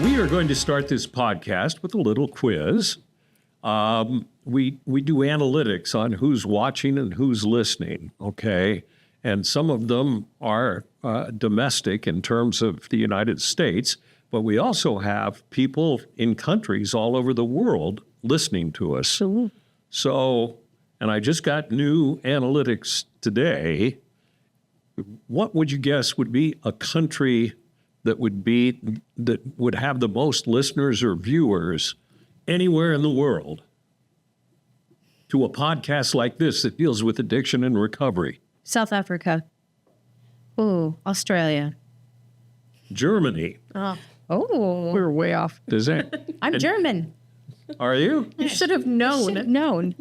We are going to start this podcast with a little quiz. We do analytics on who's watching and who's listening, okay? And some of them are domestic in terms of the United States, but we also have people in countries all over the world listening to us. So, and I just got new analytics today. What would you guess would be a country that would have the most listeners or viewers anywhere in the world to a podcast like this that deals with addiction and recovery? South Africa. Ooh, Australia. Germany. Oh, We're way off. Does that? I'm German. Are you? You should have known. Should have known.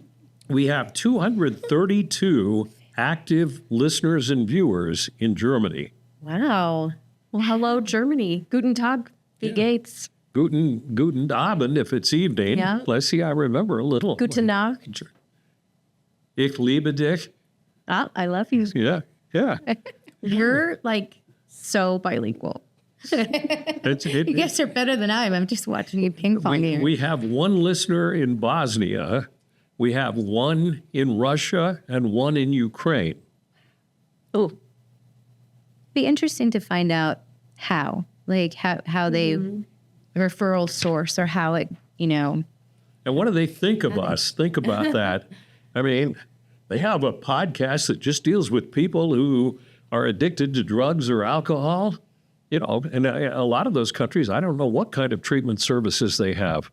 We have 232 active listeners and viewers in Germany. Wow. Well, hello, Germany. Guten Tag, wie geht's? Guten Abend if it's evening. Yeah. Let's see, I remember a little. Gute Nacht. Ich liebe dich. Ah, I love you. Yeah. You're like so bilingual. You guys are better than I am. I'm just watching you ping pong here. We have one listener in Bosnia. We have one in Russia and one in Ukraine. Oh. Be interesting to find out how they referral source or how it, And what do they think of us? Think about that. I mean, they have a podcast that just deals with people who are addicted to drugs or alcohol. And a lot of those countries, I don't know what kind of treatment services they have.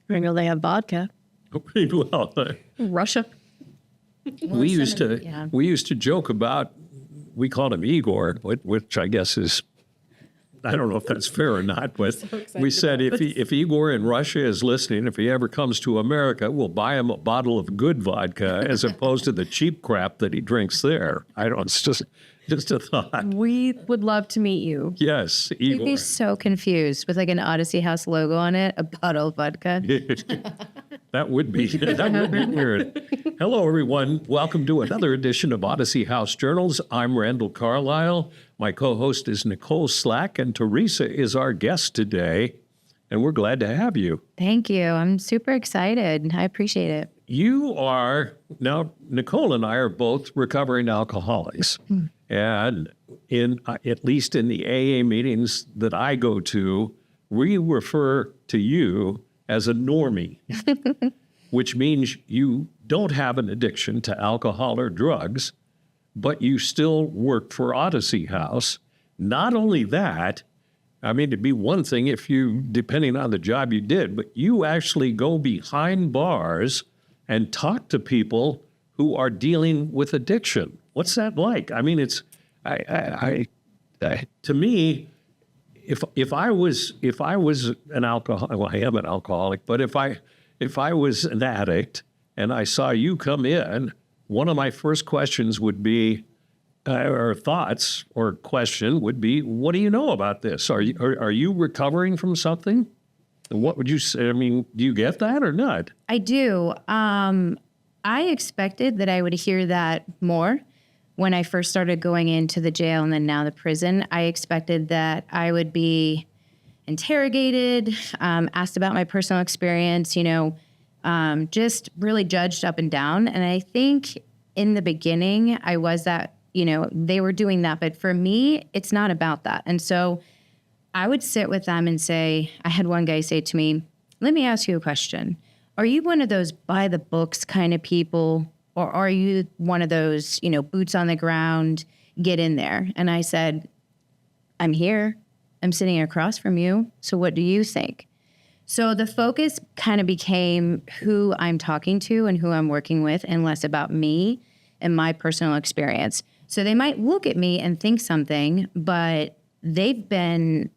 I know they have vodka. Well, Russia. we used to joke about, we called him Igor, which I guess is, I don't know if that's fair or not, but we said if Igor in Russia is listening, if he ever comes to America, we'll buy him a bottle of good vodka as opposed to the cheap crap that he drinks there. It's just a thought. We would love to meet you. Yes, You'd Igor. be so confused with like an Odyssey House logo on it, a bottle of vodka. That would be weird. Hello, everyone. Welcome to another edition of Odyssey House Journals. I'm Randall Carlisle. My co-host is Nicole Slack, and Teresa is our guest today, and we're glad to have you. Thank you. I'm super excited. I appreciate it. You are, now, Nicole and I are both recovering alcoholics. And at least in the AA meetings that I go to, we refer to you as a normie, which means you don't have an addiction to alcohol or drugs, but you still work for Odyssey House. Not only that, I mean, it'd be one thing if you, depending on the job you did, but you actually go behind bars and talk to people who are dealing with addiction. What's that like? I mean, it's, to me, if I was an alcoholic, well, I am an alcoholic, but if I was an addict and I saw you come in, one of my first questions would be, or thoughts or question would be, what do you know about this? Are you recovering from something? And what would you say? I mean, do you get that or not? I do. I expected that I would hear that more when I first started going into the jail and then now the prison. I expected that I would be interrogated, asked about my personal experience, just really judged up and down. And I think in the beginning I was that, they were doing that. But for me, it's not about that. And so I would sit with them and say, I had one guy say to me, let me ask you a question. Are you one of those by the books kind of people? Or are you one of those, boots on the ground, get in there? And I said, I'm here. I'm sitting across from you. So what do you think? So the focus kind of became who I'm talking to and who I'm working with and less about me and my personal experience. So they might look at me and think something, but they've been,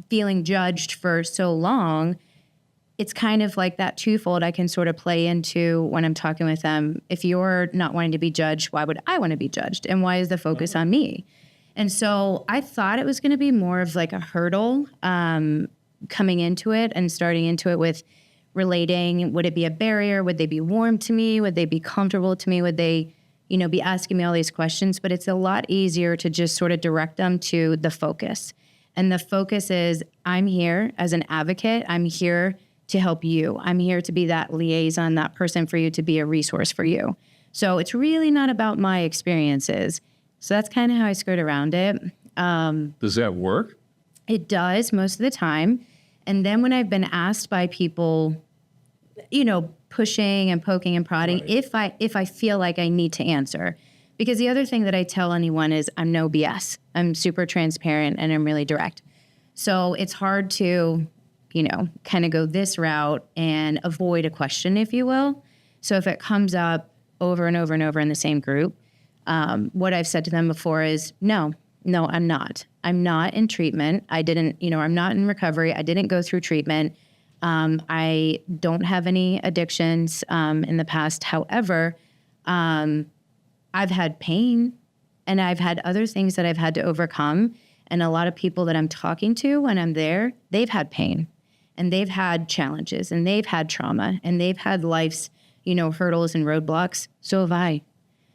feeling judged for so long. It's kind of like that twofold I can sort of play into when I'm talking with them. If you're not wanting to be judged, why would I want to be judged? And why is the focus on me? And so I thought it was going to be more of like a hurdle coming into it and starting into it with relating. Would it be a barrier? Would they be warm to me? Would they be comfortable to me? Would they, be asking me all these questions, but it's a lot easier to just sort of direct them to the focus. And the focus is, I'm here as an advocate. I'm here to help you. I'm here to be that liaison, that person for you, to be a resource for you. So it's really not about my experiences. So that's kind of how I skirt around it. Does that work? It does most of the time. And then when I've been asked by people, pushing and poking and prodding, Right. if I feel like I need to answer. Because the other thing that I tell anyone is I'm no BS. I'm super transparent and I'm really direct. So it's hard to, kind of go this route and avoid a question, if you will. So if it comes up over and over and over in the same group, what I've said to them before is, no, I'm not. I'm not in treatment. I didn't, I'm not in recovery. I didn't go through treatment. I don't have any addictions in the past. However, I've had pain and I've had other things that I've had to overcome. And a lot of people that I'm talking to when I'm there, they've had pain and they've had challenges and they've had trauma and they've had life's, hurdles and roadblocks. So have I.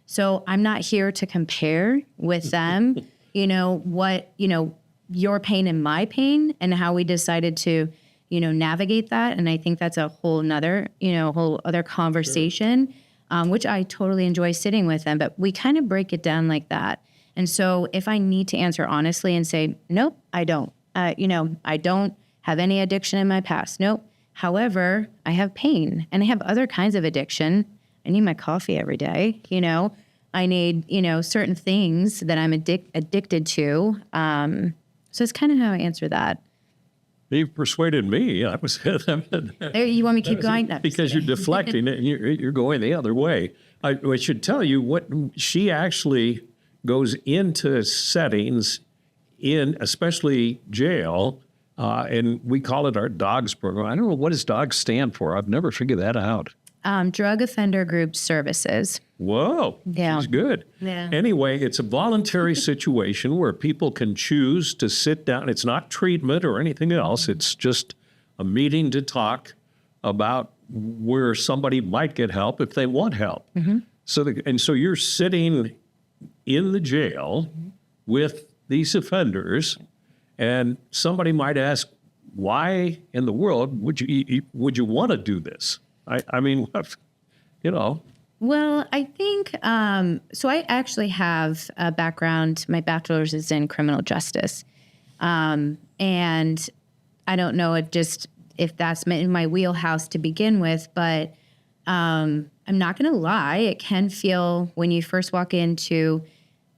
So I'm not here to compare with them, your pain and my pain and how we decided to, navigate that. And I think that's a whole nother, whole other conversation, which I totally enjoy sitting with them, but we kind of break it down like that. And so if I need to answer honestly and say, nope, I don't, I don't have any addiction in my past. Nope. However, I have pain and I have other kinds of addiction. I need my coffee every day. I need, certain things that I'm addicted to. So it's kind of how I answer that. You've persuaded me. I was You want me to keep going? No, because you're deflecting it and you're going the other way. I should tell you what she actually goes into settings in, especially jail, and we call it our DOGS program. I don't know, what does DOGS stand for? I've never figured that out. Drug Offender Group Services. Whoa, Yeah. she's good. Yeah. Anyway, it's a voluntary situation where people can choose to sit down. It's not treatment or anything else. It's just a meeting to talk about where somebody might get help if they want help. Mm-hmm. So you're sitting in the jail with these offenders, and somebody might ask, why in the world would you want to do this? I mean, Well, I think, so I actually have a background, my bachelor's is in criminal justice. And I don't know if that's in my wheelhouse to begin with, but I'm not going to lie. It can feel, when you first walk into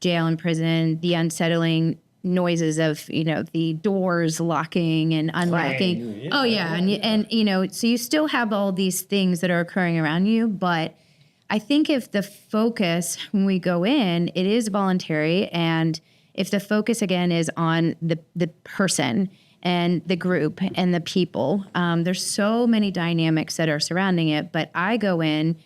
jail and prison, the unsettling noises of, the doors locking and unlocking. Clang, yeah. Oh yeah. And so you still have all these things that are occurring around you. But I think if the focus, when we go in, it is voluntary. And if the focus again is on the person and the group and the people, there's so many dynamics that are surrounding it. But I go in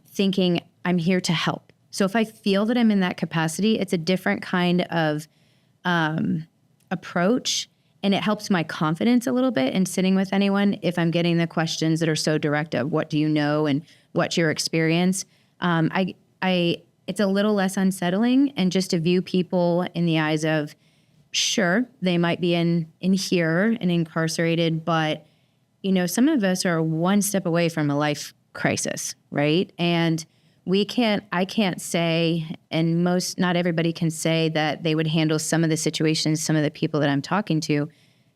thinking I'm here to help. So if I feel that I'm in that capacity, it's a different kind of approach, and it helps my confidence a little bit in sitting with anyone if I'm getting the questions that are so direct of what do you know and what's your experience. It's a little less unsettling, and just to view people in the eyes of, sure, they might be in here and incarcerated, but some of us are one step away from a life crisis, right? And I can't say, and not everybody can say that they would handle some of the situations, some of the people that I'm talking to,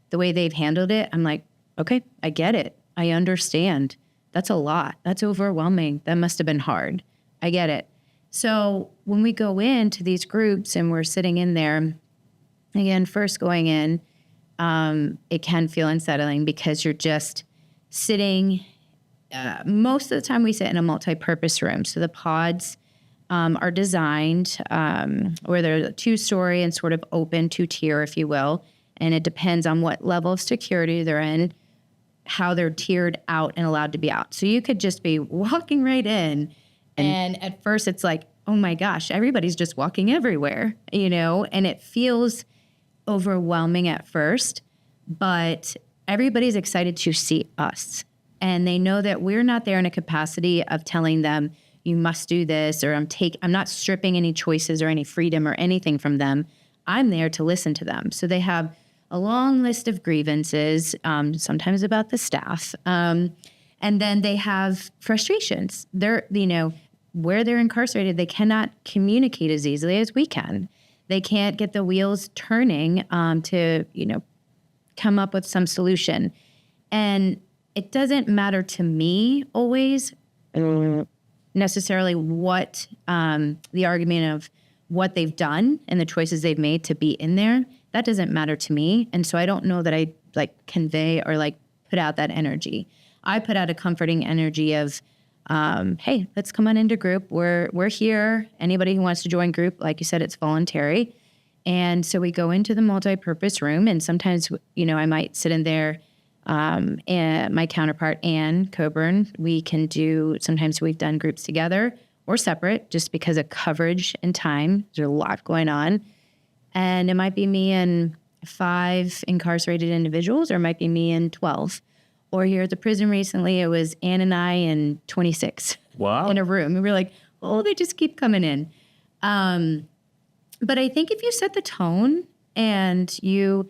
the way they've handled it. I'm like, okay, I get it. I understand. That's a lot. That's overwhelming. That must have been hard. I get it. So when we go into these groups and we're sitting in there, again, first going in, it can feel unsettling because you're just sitting. Most of the time we sit in a multi-purpose room. So the pods are designed where they're 2-story and sort of open 2-tier, if you will. And it depends on what level of security they're in, how they're tiered out and allowed to be out. So you could just be walking right in. And at first it's like, oh my gosh, everybody's just walking everywhere, and it feels overwhelming at first, but everybody's excited to see us. And they know that we're not there in a capacity of telling them, you must do this, or I'm not stripping any choices or any freedom or anything from them. I'm there to listen to them. So they have a long list of grievances, sometimes about the staff. And then they have frustrations. They're, where they're incarcerated, they cannot communicate as easily as we can. They can't get the wheels turning to, come up with some solution. And it doesn't matter to me always necessarily what the argument of what they've done and the choices they've made to be in there. That doesn't matter to me. And so I don't know that I convey or put out that energy. I put out a comforting energy of, hey, let's come on into group. We're here. Anybody who wants to join group, like you said, it's voluntary. And so we go into the multipurpose room, and sometimes, I might sit in there, and my counterpart, Ann Coburn, sometimes we've done groups together or separate just because of coverage and time. There's a lot going on. And it might be me and 5 incarcerated individuals, or it might be me and 12. Or here at the prison recently, it was Ann and I and 26 Wow. in a room. And we're like, oh, they just keep coming in. But I think if you set the tone and you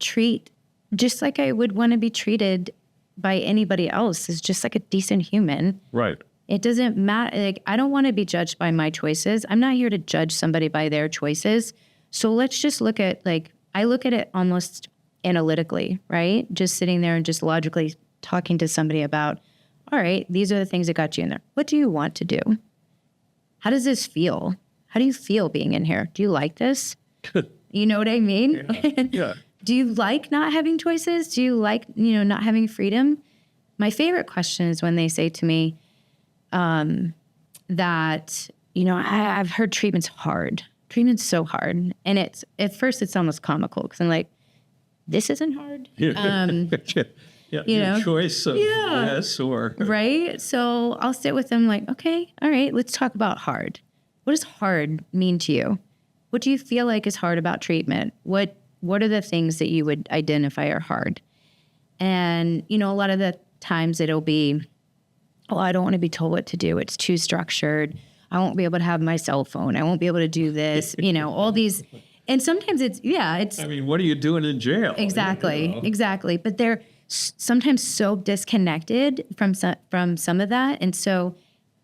treat just like I would want to be treated by anybody else, as just like a decent human. Right. It doesn't matter. I don't want to be judged by my choices. I'm not here to judge somebody by their choices. So let's just look at, I look at it almost analytically, right? Just sitting there and just logically talking to somebody about, all right, these are the things that got you in there. What do you want to do? How does this feel? How do you feel being in here? Do you like this? You know what I mean? Yeah. Do you like not having choices? Do you like, not having freedom? My favorite question is when they say to me that, I've heard treatment's hard. Treatment's so hard. And at first it's almost comical because I'm like, this isn't hard. Your choice of yes or right. So I'll sit with them like, okay, all right, let's talk about hard. What does hard mean to you? What do you feel like is hard about treatment? What are the things that you would identify are hard? And, a lot of the times it'll be, oh, I don't want to be told what to do. It's too structured. I won't be able to have my cell phone. I won't be able to do this, all these. And sometimes it's. I mean, what are you doing in jail? Exactly. But they're sometimes so disconnected from some of that. And so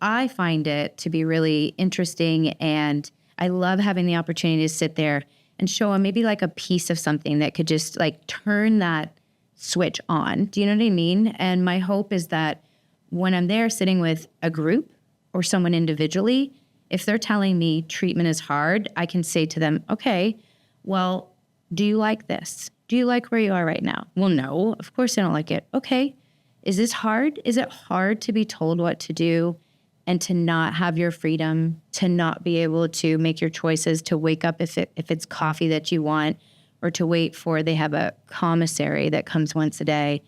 I find it to be really interesting. And I love having the opportunity to sit there and show them maybe a piece of something that could just turn that switch on. Do you know what I mean? And my hope is that when I'm there sitting with a group or someone individually, if they're telling me treatment is hard, I can say to them, okay, well, do you like this? Do you like where you are right now? Well, no, of course I don't like it. Okay, is this hard? Is it hard to be told what to do and to not have your freedom, to not be able to make your choices, to wake up if it's coffee that you want, or to wait for, they have a commissary that comes once a day,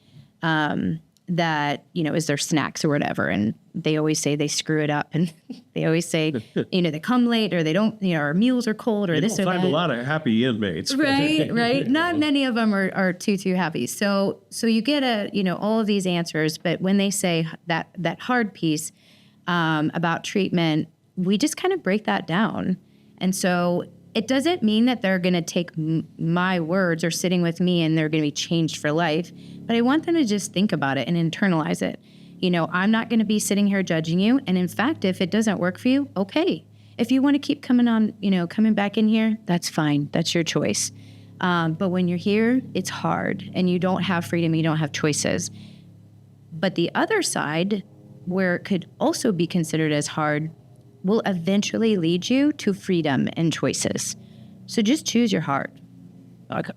that, is their snacks or whatever. And they always say they screw it up. And they always say, they come late, or they don't, our meals are cold, or this or that. You find a lot of happy inmates. Right. Not many of them are too happy. So you get all of these answers. But when they say that hard piece about treatment, we just kind of break that down. And so it doesn't mean that they're going to take my words or sitting with me and they're going to be changed for life. But I want them to just think about it and internalize it. I'm not going to be sitting here judging you. And in fact, if it doesn't work for you, okay. If you want to keep coming back in here, that's fine. That's your choice. But when you're here, it's hard and you don't have freedom. You don't have choices. But the other side, where it could also be considered as hard, will eventually lead you to freedom and choices. So just choose your heart.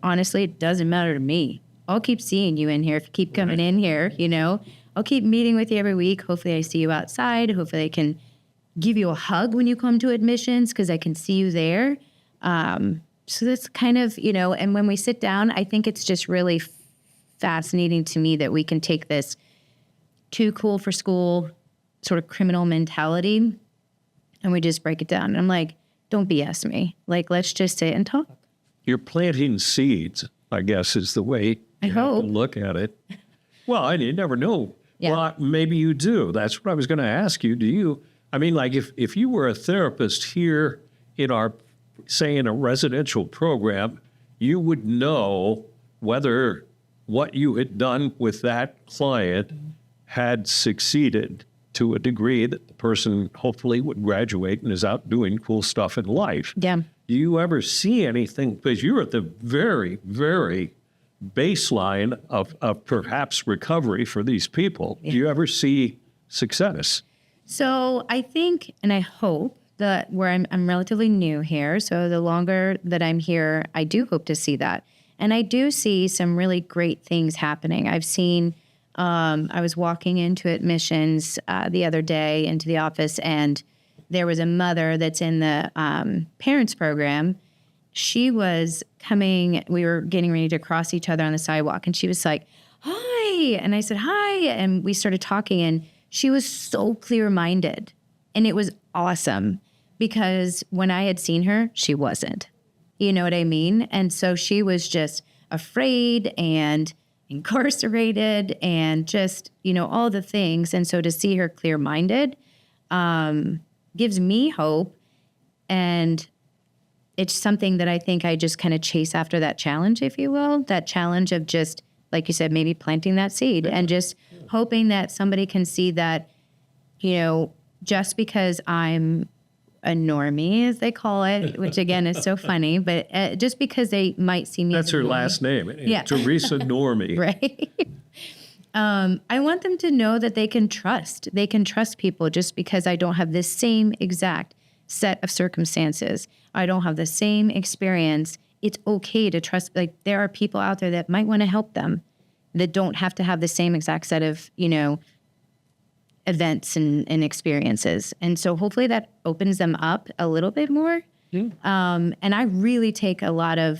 Honestly, it doesn't matter to me. I'll keep seeing you in here if you keep coming in here, I'll keep meeting with you every week. Hopefully I see you outside. Hopefully I can give you a hug when you come to admissions because I can see you there. So that's kind of, and when we sit down, I think it's just really fascinating to me that we can take this too cool for school sort of criminal mentality and we just break it down. And I'm like, don't BS me. Let's just sit and talk. You're planting seeds, I guess, is the way I hope. to look at it. Well, you never know. Yeah. Well, maybe you do. That's what I was going to ask you. Do you I mean, like if you were a therapist here in our, say, in a residential program, you would know whether what you had done with that client had succeeded to a degree that the person hopefully would graduate and is out doing cool stuff in life. Yeah. Do you ever see anything, because you're at the very, very baseline of perhaps recovery for these people. Do you ever see success? So I think, and I hope that where I'm relatively new here. So the longer that I'm here, I do hope to see that. And I do see some really great things happening. I've seen, I was walking into admissions the other day into the office, and there was a mother that's in the parents program. She was coming, we were getting ready to cross each other on the sidewalk, and she was like, "Hi." And I said, "Hi." And we started talking, and she was so clear-minded. And it was awesome because when I had seen her, she wasn't. You know what I mean? And so she was just afraid and incarcerated and just, all the things. And so to see her clear-minded gives me hope. And it's something that I think I just kind of chase after that challenge, if you will, that challenge of just, like you said, maybe planting that seed and just hoping that somebody can see that, just because I'm a normie, as they call it, which again is so funny, but just because they might see me. That's as a her normie. last name. Yeah. Teresa Normie. Right. I want them to know that they can trust. They can trust people just because I don't have the same exact set of circumstances. I don't have the same experience. It's okay to trust. Like, there are people out there that might want to help them that don't have to have the same exact set of, events and experiences. And so hopefully that opens them up a little bit more. And I really take a lot of,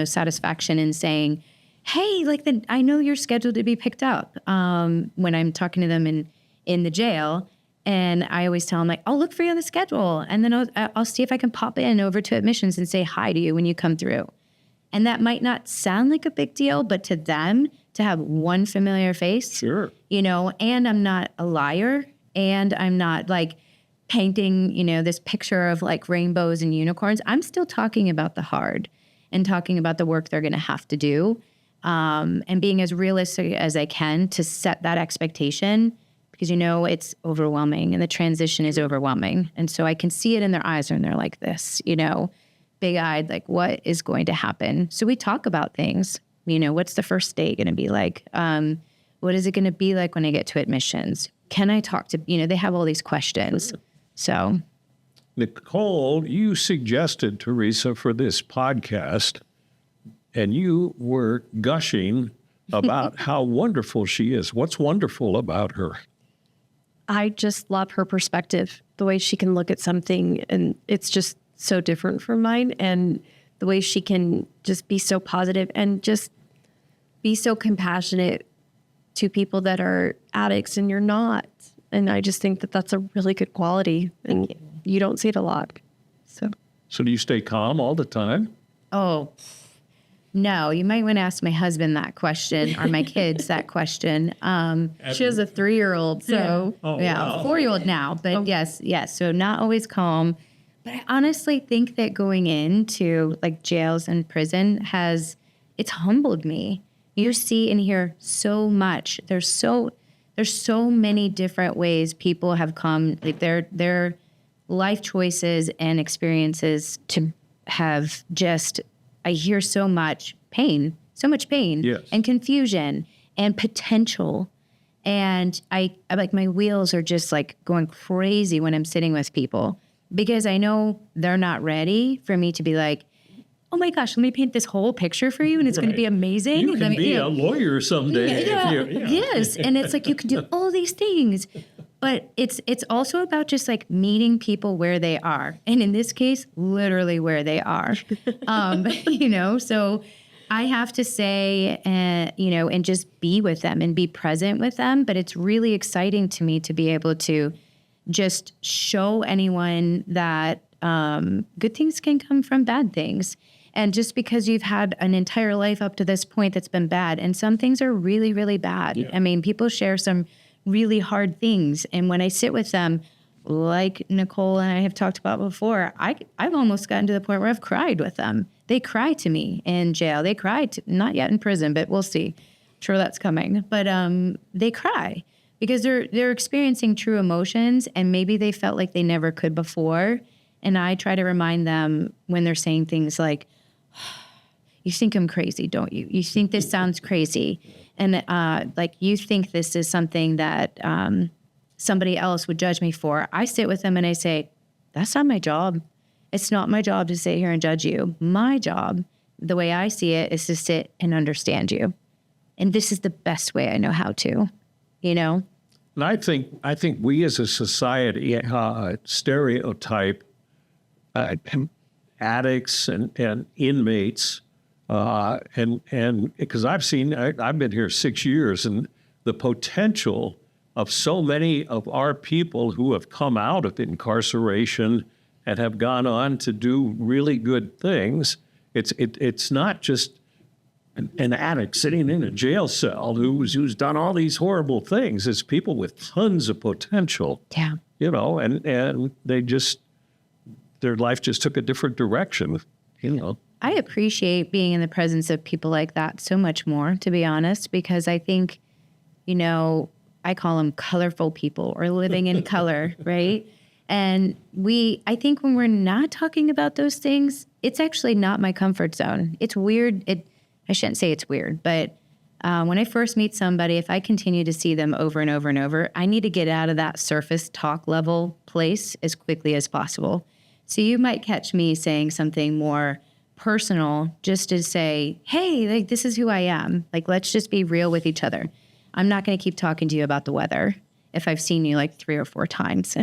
satisfaction in saying, "Hey, I know you're scheduled to be picked up," when I'm talking to them in the jail. And I always tell them, "I'll look for you on the schedule. And then I'll see if I can pop in over to admissions and say hi to you when you come through." And that might not sound like a big deal, but to them, to have one familiar face, Sure. And I'm not a liar, and I'm not painting, this picture of rainbows and unicorns. I'm still talking about the hard and talking about the work they're going to have to do, and being as realistic as I can to set that expectation, because, it's overwhelming and the transition is overwhelming. And so I can see it in their eyes when they're like this, big-eyed, what is going to happen? So we talk about things. What's the first day going to be like? What is it going to be like when I get to admissions? Can I talk to, they have all these questions. So. Nicole, you suggested Teresa for this podcast, and you were gushing about how wonderful she is. What's wonderful about her? I just love her perspective, the way she can look at something, and it's just so different from mine. And the way she can just be so positive and just be so compassionate to people that are addicts and you're not. And I just think that that's a really good quality, and you don't see it a lot. So do you stay calm all the time? Oh, no, you might want to ask my husband that question or my kids that question. She has a 3-year-old, so Oh, yeah, wow. a 4-year-old now, but yes. So not always calm. But I honestly think that going into jails and prison it's humbled me. You see and hear so much. There's so many different ways people have come, their life choices and experiences to have just, I hear so much pain Yes. and confusion and potential. And I my wheels are just going crazy when I'm sitting with people, because I know they're not ready for me to be like, "Oh my gosh, let me paint this whole picture for you and it's going to be amazing." You can be a lawyer someday. Yeah. Yes. And it's you can do all these things. But it's also about just meeting people where they are. And in this case, literally where they are. So I have to say, and just be with them and be present with them. But it's really exciting to me to be able to just show anyone that good things can come from bad things. And just because you've had an entire life up to this point that's been bad, and some things are really, really bad. Yeah. I mean, people share some really hard things. And when I sit with them, like Nicole and I have talked about before, I've almost gotten to the point where I've cried with them. They cry to me in jail. They cry, not yet in prison, but we'll see. I'm sure that's coming. But they cry because they're experiencing true emotions, and maybe they felt like they never could before. And I try to remind them when they're saying things like, you think I'm crazy, don't you? You think this sounds crazy. And like, you think this is something that somebody else would judge me for. I sit with them and I say, that's not my job. It's not my job to sit here and judge you. My job, the way I see it, is to sit and understand you. And this is the best way I know how to, you know? And I think we as a society stereotype addicts and inmates, and because I've been here 6 years, and the potential of so many of our people who have come out of incarceration and have gone on to do really good things. It's not just an addict sitting in a jail cell who's done all these horrible things. It's people with tons of potential. Yeah. You know, and they just, their life just took a different direction, you know. I appreciate being in the presence of people like that so much more, to be honest, because I think, you know, I call them colorful people or living in color, right? And I think when we're not talking about those things, it's actually not my comfort zone. It's weird. I shouldn't say it's weird, but when I first meet somebody, if I continue to see them over and over and over, I need to get out of that surface talk level place as quickly as possible. So you might catch me saying something more personal just to say, hey, like, this is who I am. Like, let's just be real with each other. I'm not going to keep talking to you about the weather if I've seen you like 3 or 4 times.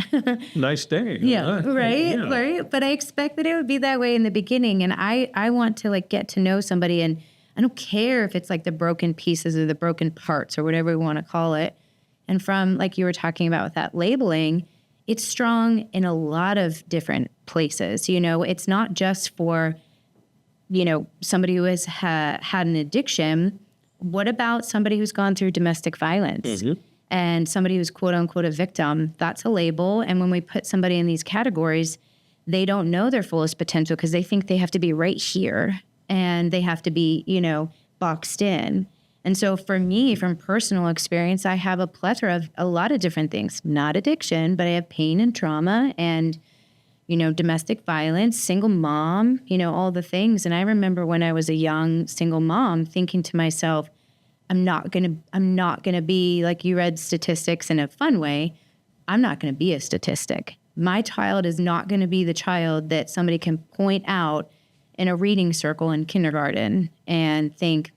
Nice day. Yeah, right, Yeah. right. But I expect that it would be that way in the beginning. And I want to like get to know somebody, and I don't care if it's like the broken pieces or the broken parts or whatever we want to call it. And from, like you were talking about with that labeling, it's strong in a lot of different places. You know, it's not just for, you know, somebody who has had an addiction. What about somebody who's gone through domestic violence? Mm-hmm. And somebody who's quote unquote a victim? That's a label. And when we put somebody in these categories, they don't know their fullest potential because they think they have to be right here and they have to be, you know, boxed in. And so for me, from personal experience, I have a plethora of a lot of different things, not addiction, but I have pain and trauma and, you know, domestic violence, single mom, you know, all the things. And I remember when I was a young single mom thinking to myself, I'm not going to be, like, you read statistics in a fun way. I'm not going to be a statistic. My child is not going to be the child that somebody can point out in a reading circle in kindergarten and think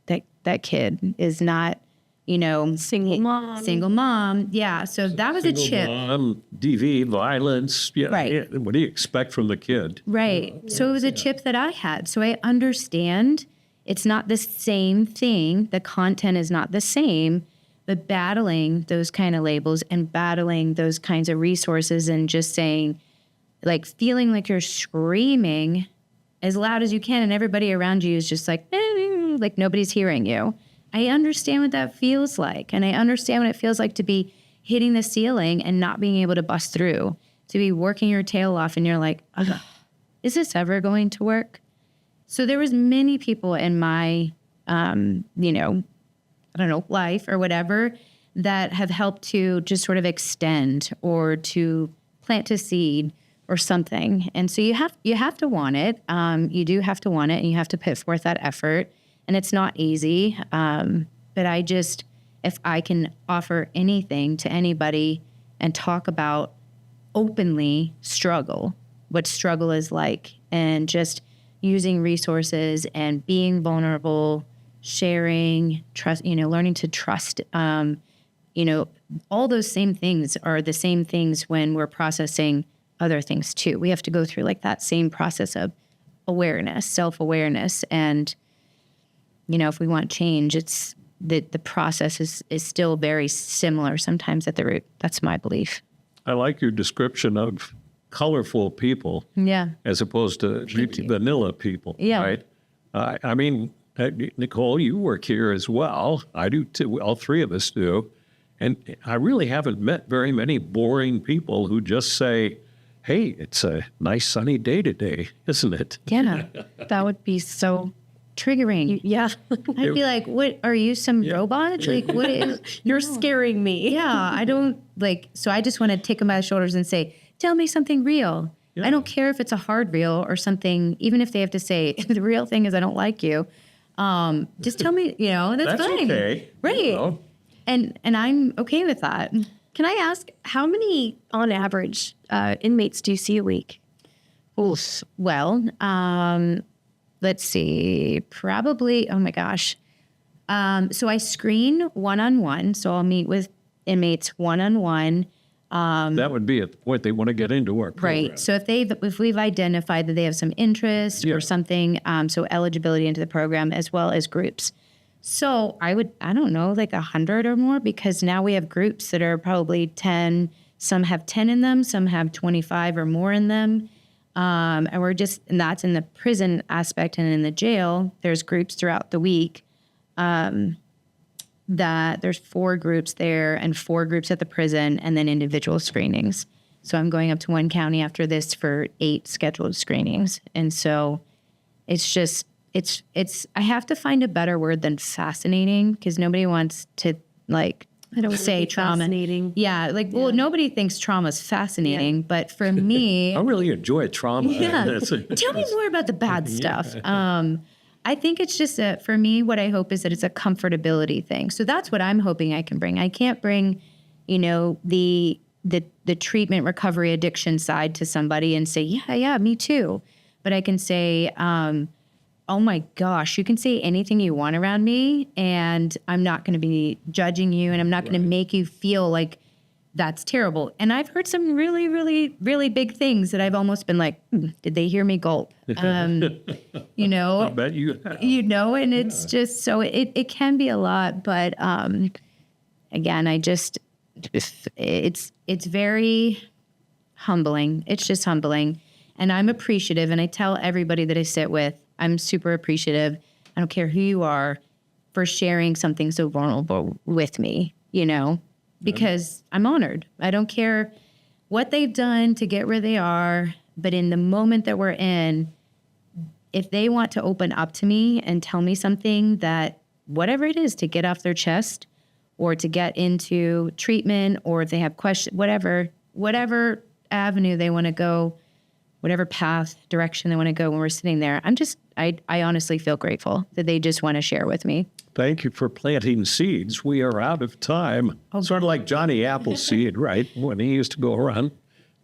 that that kid is not, you know, Single mom. Yeah. So that was a chip. DV, violence. Yeah, Right. Yeah. What do you expect from the kid? Right. So it was a chip that I had. So I understand it's not the same thing. The content is not the same, but battling those kind of labels and battling those kinds of resources and just saying, like, feeling like you're screaming as loud as you can and everybody around you is just like nobody's hearing you. I understand what that feels like. And I understand what it feels like to be hitting the ceiling and not being able to bust through, to be working your tail off and you're like, ugh, is this ever going to work? So there was many people in my, you know, I don't know, life or whatever that have helped to just sort of extend or to plant a seed or something. And so you have to want it. You do have to want it, and you have to put forth that effort. And it's not easy. But I just, if I can offer anything to anybody and talk about openly struggle, what struggle is like, and just using resources and being vulnerable, sharing, trust, you know, learning to trust, you know, all those same things are the same things when we're processing other things too. We have to go through like that same process of awareness, self-awareness. And, you know, if we want change, it's the process is still very similar sometimes at the root. That's my belief. I like your description of colorful people, Yeah. as opposed to vanilla people. Yeah. Right. I mean, Nicole, you work here as well. I do too. All three of us do. And I really haven't met very many boring people who just say, hey, it's a nice sunny day today, isn't it? Yeah. That would be so, Triggering. yeah. I'd be like, what, are you some robot? Like, what is, You're scaring me. yeah, I don't like, so I just want to take them by the shoulders and say, tell me something real. Yeah. I don't care if it's a hard reel or something, even if they have to say, the real thing is I don't like you. Just tell me, that's fine. okay. Right. You know. And I'm okay with that. Can I ask, how many, on average, inmates do you see a week? Oof. Well, let's see, probably, oh my gosh. So I screen one-on-one. So I'll meet with inmates one-on-one. That would be at the point they want to get into our program. Right. So if we've identified that they have some interest Yeah. or something, so eligibility into the program as well as groups. So I don't know, like 100 or more, because now we have groups that are probably 10. Some have 10 in them, some have 25 or more in them. And that's in the prison aspect, and in the jail, there's groups throughout the week. That there's 4 groups there and 4 groups at the prison, and then individual screenings. So I'm going up to one county after this for 8 scheduled screenings. And so it's just, I have to find a better word than fascinating, because nobody wants to say trauma. Fascinating. Yeah. Well, nobody thinks trauma is fascinating, but for me, I really enjoy trauma. yeah. Tell me more about the bad stuff. I think it's just for me, what I hope is that it's a comfortability thing. So that's what I'm hoping I can bring. I can't bring, the treatment, recovery, addiction side to somebody and say, yeah, me too. But I can say, oh my gosh, you can say anything you want around me, and I'm not going to be judging you, and I'm not going to make you feel like that's terrible. And I've heard some really, really, really big things that I've almost been like, did they hear me gulp? I bet you have. And it's just, so it can be a lot, but again, it's very humbling. It's just humbling. And I'm appreciative, and I tell everybody that I sit with, I'm super appreciative. I don't care who you are, for sharing something so vulnerable with me, because I'm honored. I don't care what they've done to get where they are, but in the moment that we're in, if they want to open up to me and tell me something, that whatever it is, to get off their chest or to get into treatment, or if they have questions, whatever avenue they want to go, whatever path, direction they want to go when we're sitting there, I honestly feel grateful that they just want to share with me. Thank you for planting seeds. We are out of time. Sort of like Johnny Appleseed, right? When he used to go around,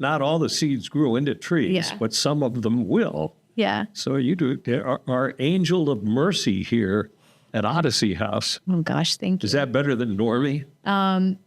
not all the seeds grew into trees, Yeah. but some of them will. Yeah. So you do. Our angel of mercy here at Odyssey House. Oh gosh, thank you. Is that better than Normie?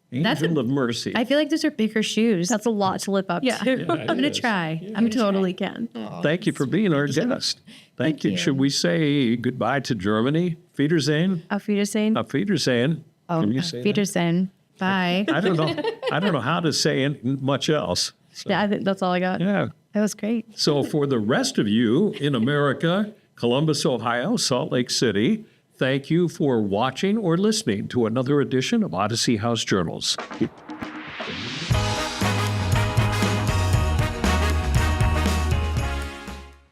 Angel of mercy. I feel like those are bigger shoes. That's a lot to live up yeah. to. I'm going to try. You totally can. Thank you for being our guest. Thank you. you. Should we say goodbye to Germany? Wiedersehen? Auf Wiedersehen. Auf Wiedersehen. Can you say that? Peterson. Bye. I don't know how to say much else. So, Yeah, I think that's all I got. yeah. That was great. So for the rest of you in America, Columbus, Ohio, Salt Lake City, thank you for watching or listening to another edition of Odyssey House Journals.